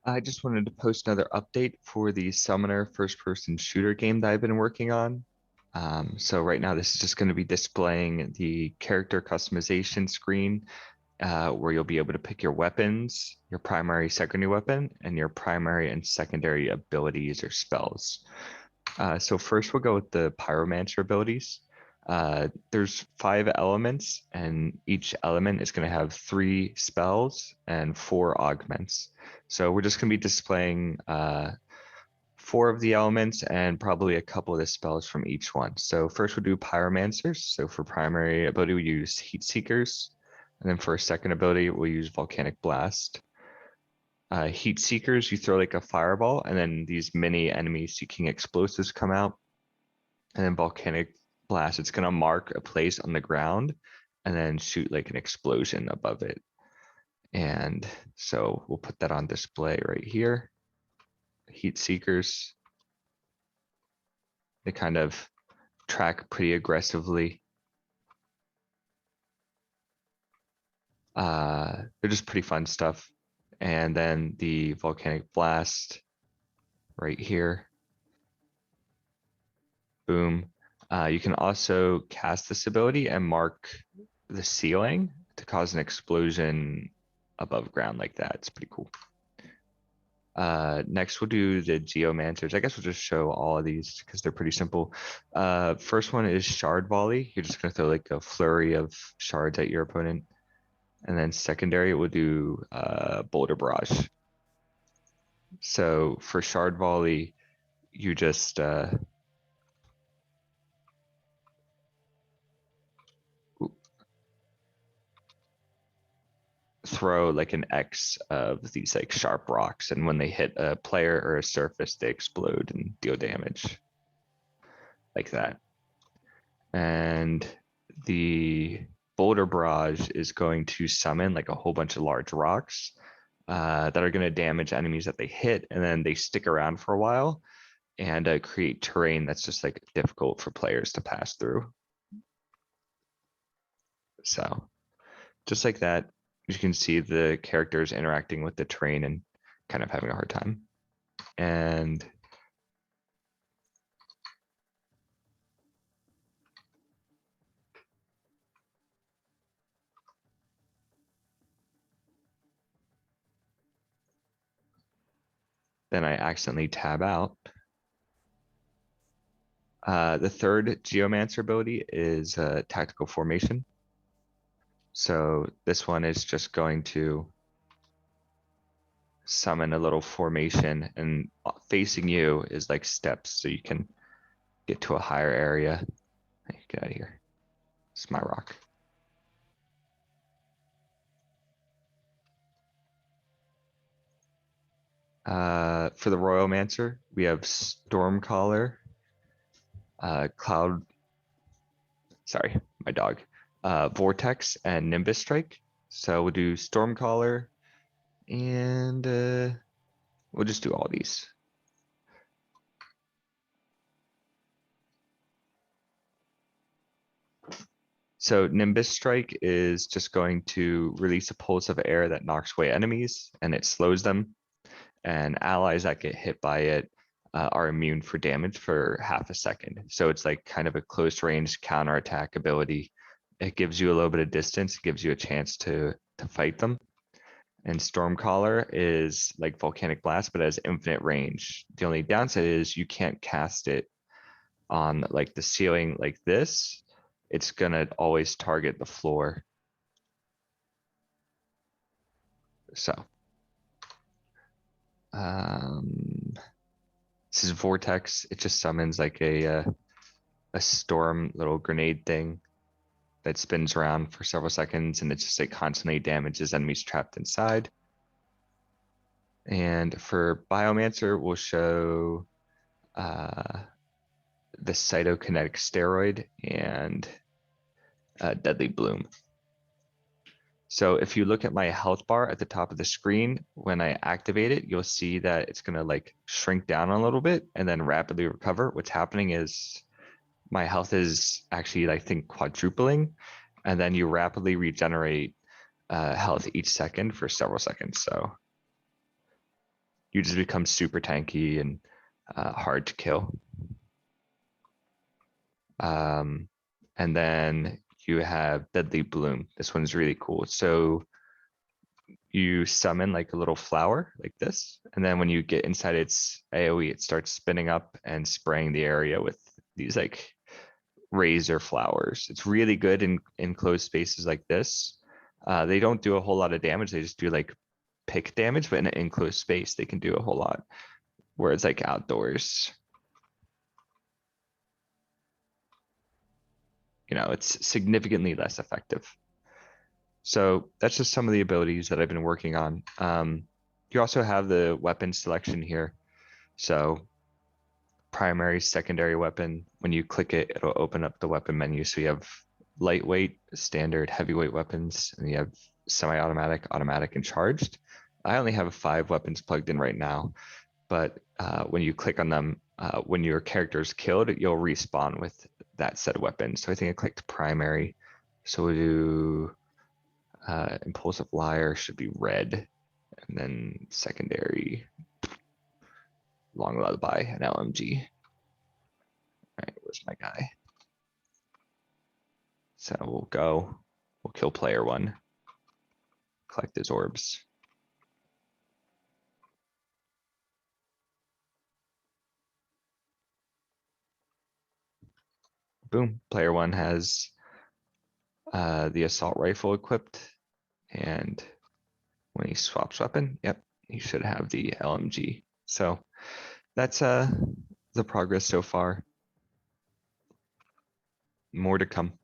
I just wanted to post another update for the Summoner first-person shooter game that I've been working on. So right now this is just going to be displaying the character customization screen where you'll be able to pick your weapons, your primary, secondary weapon, and your primary and secondary abilities or spells. So first we'll go with the Pyromancer abilities. There's 5 elements, and each element is going to have 3 spells and 4 augments. So we're just going to be displaying 4 of the elements and probably a couple of the spells from each one. So first we'll do Pyromancers. So for primary ability, we use Heat Seekers. And then for a second ability, we'll use Volcanic Blast. Heat Seekers, you throw like a fireball, and then these mini enemy seeking explosives come out. And then Volcanic Blast, it's going to mark a place on the ground and then shoot like an explosion above it. And so we'll put that on display right here. Heat Seekers, they kind of track pretty aggressively. They're just pretty fun stuff. And then the Volcanic Blast right here. Boom. You can also cast this ability and mark the ceiling to cause an explosion above ground like that. It's pretty cool. Next we'll do the Geomancers. I guess we'll just show all of these because they're pretty simple. First one is Shard Volley. You're just gonna throw like a flurry of shards at your opponent. And then secondary, we'll do Boulder Barrage. So for Shard Volley, you just throw like an X of these like sharp rocks, and when they hit a player or a surface, they explode and deal damage like that. And the Boulder Barrage is going to summon like a whole bunch of large rocks that are going to damage enemies that they hit, and then they stick around for a while and create terrain that's just like difficult for players to pass through. So just like that, you can see the characters interacting with the terrain and kind of having a hard time. And then I accidentally tab out. The third Geomancer ability is Tactical Formation. So this one is just going to summon a little formation, and facing you is like steps so you can get to a higher area. Hey, get out of here. It's my rock. For the Royalmancer, we have Stormcaller, sorry, my dog, Vortex, and Nimbus Strike. So we'll do Stormcaller, and we'll just do all these. So Nimbus Strike is just going to release a pulse of air that knocks away enemies, and it slows them. And allies that get hit by it are immune for damage for half a second. So it's like kind of a close range counterattack ability. It gives you a little bit of distance, it gives you a chance to fight them. And Stormcaller is like Volcanic Blast, but has infinite range. The only downside is you can't cast it on like the ceiling like this. It's gonna always target the floor. So this is Vortex. It just summons like a storm little grenade thing that spins around for several seconds, and it just like constantly damages enemies trapped inside. And for Biomancer, we'll show the Cytokinetic Steroid and Deadly Bloom. So if you look at my health bar at the top of the screen, when I activate it, you'll see that it's gonna like shrink down a little bit and then rapidly recover. What's happening is my health is actually, I think, quadrupling, and then you rapidly regenerate health each second for several seconds. So you just become super tanky and hard to kill. And then you have Deadly Bloom. This one's really cool. So you summon like a little flower like this, and then when you get inside its AoE, it starts spinning up and spraying the area with these like razor flowers. It's really good in enclosed spaces like this. They don't do a whole lot of damage. They just do like pick damage, but in an enclosed space, they can do a whole lot. Whereas like outdoors, it's significantly less effective. So that's just some of the abilities that I've been working on. You also have the weapon selection here. So primary, secondary weapon, when you click it, it'll open up the weapon menu. So you have lightweight, standard, heavyweight weapons, and you have semi-automatic, automatic, and charged. I only have 5 weapons plugged in right now, but when you click on them, when your character is killed, you'll respawn with that set of weapons. So I think I clicked primary. So we'll do impulsive liar should be red, and then secondary, long lullaby, and LMG. All right, where's my guy? So we'll kill player 1, collect his orbs. Boom, player 1 has the assault rifle equipped, and when he swaps weapon, yep, he should have the LMG. So that's the progress so far. More to come.